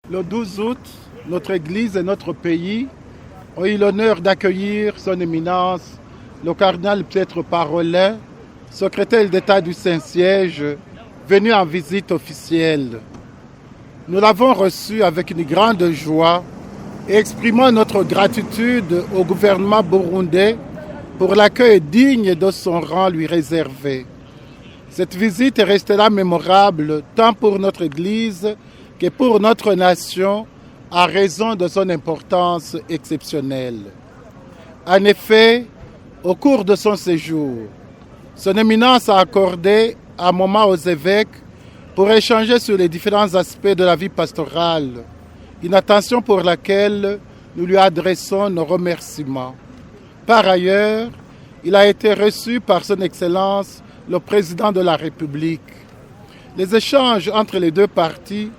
Le 12 août, notre Église et notre pays ont eu l'honneur d'accueillir son éminence, le cardinal Pietro Parolin, secrétaire d'État du Saint-Siège, venu en visite officielle. Nous l'avons reçu avec une grande joie et exprimons notre gratitude au gouvernement burundais pour l'accueil digne de son rang lui réservé. Cette visite restera mémorable tant pour notre Église que pour notre nation à raison de son importance exceptionnelle. En effet, au cours de son séjour, son éminence a accordé un moment aux évêques pour échanger sur les différents aspects de la vie pastorale, une attention pour laquelle nous lui adressons nos remerciements. Par ailleurs, il a été reçu par son Excellence le Président de la République. Les échanges entre les deux parties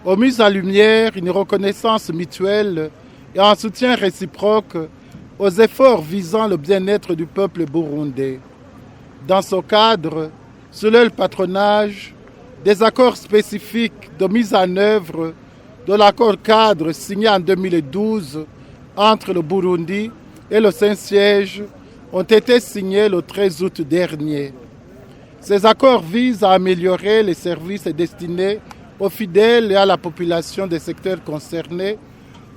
ont mis en lumière une reconnaissance mutuelle et un soutien réciproque aux efforts visant le bien-être du peuple burundais. Dans ce cadre, sous le patronage, des accords spécifiques de mise en œuvre de l'accord cadre signé en 2012 entre le Burundi et le Saint-Siège ont été signés le 13 août dernier. Ces accords visent à améliorer les services destinés aux fidèles et à la population des secteurs concernés,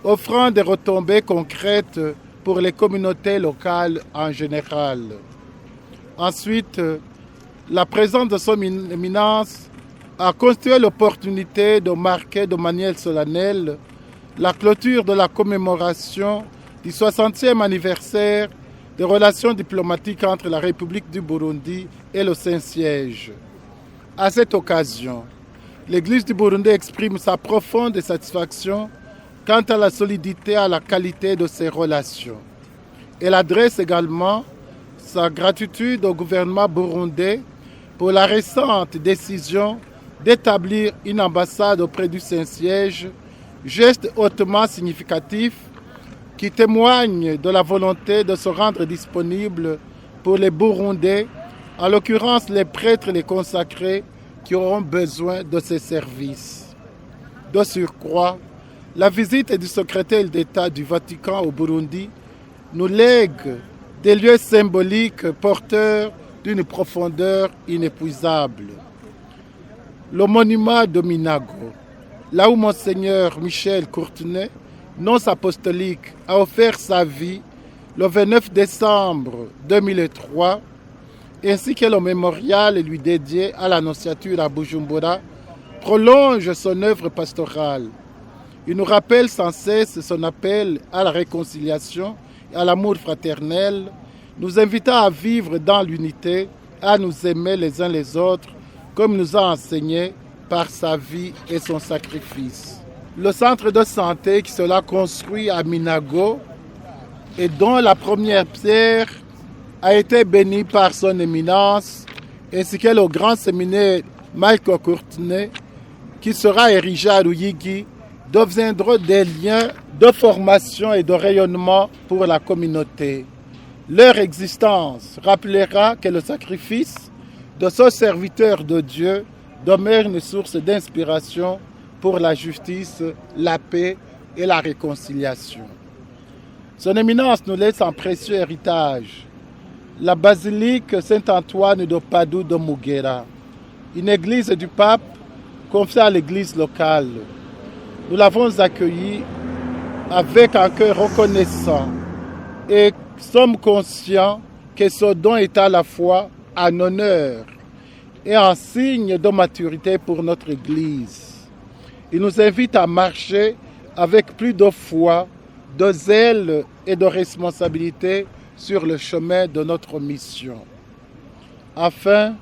offrant des retombées concrètes pour les communautés locales en général. Ensuite, la présence de son éminence a constitué l'opportunité de marquer de manière solennelle la clôture de la commémoration du 60e anniversaire des relations diplomatiques entre la République du Burundi et le Saint-Siège. À cette occasion, l'Église du Burundi exprime sa profonde satisfaction quant à la solidité et à la qualité de ses relations. Elle adresse également sa gratitude au gouvernement burundais pour la récente décision d'établir une ambassade auprès du Saint-Siège, geste hautement significatif qui témoigne de la volonté de se rendre disponible pour les Burundais, en l'occurrence les prêtres et les consacrés qui auront besoin de ces services. De surcroît, la visite du secrétaire d'État du Vatican au Burundi nous lègue des lieux symboliques porteurs d'une profondeur inépuisable. Le monument de Minago, là où Monseigneur Michel Courtenay, nonce apostolique, a offert sa vie le 29 décembre 2003, ainsi que le mémorial lui dédié à l'Annonciature à Bujumbura, prolonge son œuvre pastorale. Il nous rappelle sans cesse son appel à la réconciliation et à l'amour fraternel, nous invitant à vivre dans l'unité, à nous aimer les uns les autres, comme nous a enseigné par sa vie et son sacrifice. Le centre de santé qui sera construit à Minago et dont la première pierre a été béni par son éminence, ainsi que le grand séminaire Michael Courtenay, qui sera érigé à Ruyigi, deviendront des liens de formation et de rayonnement pour la communauté. Leur existence rappellera que le sacrifice de ce serviteur de Dieu demeure une source d'inspiration pour la justice, la paix et la réconciliation. Son éminence nous laisse un précieux héritage, la basilique Saint-Antoine de Padoue de Mugera, une église du pape confiée à l'église locale. Nous l'avons accueillie avec un cœur reconnaissant et sommes conscients que ce don est à la fois un honneur et un signe de maturité pour notre église. Il nous invite à marcher avec plus de foi, de zèle et de responsabilité sur le chemin de notre mission. Enfin,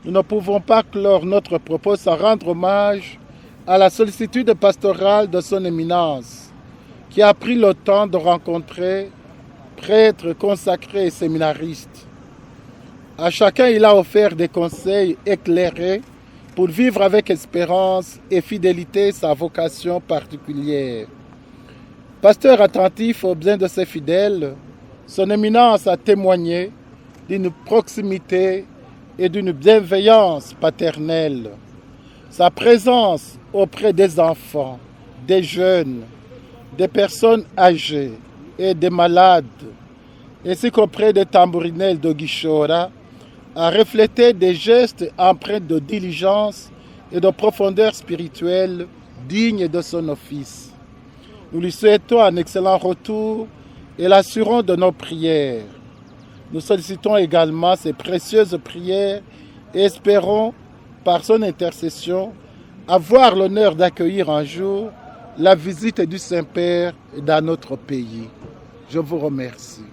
nous ne pouvons pas clore notre propos sans rendre hommage à la sollicitude pastorale de son éminence, qui a pris le temps de rencontrer prêtres, consacrés et séminaristes. À chacun, il a offert des conseils éclairés pour vivre avec espérance et fidélité sa vocation particulière. Pasteur attentif aux besoins de ses fidèles, son éminence a témoigné d'une proximité et d'une bienveillance paternelle. Sa présence auprès des enfants, des jeunes, des personnes âgées et des malades, ainsi qu'auprès des tambourinels de Guichora, a reflété des gestes empreints de diligence et de profondeur spirituelle dignes de son office. Nous lui souhaitons un excellent retour et l'assurons de nos prières. Nous sollicitons également ses précieuses prières et espérons, par son intercession, avoir l'honneur d'accueillir un jour la visite du Saint-Père dans notre pays. Je vous remercie.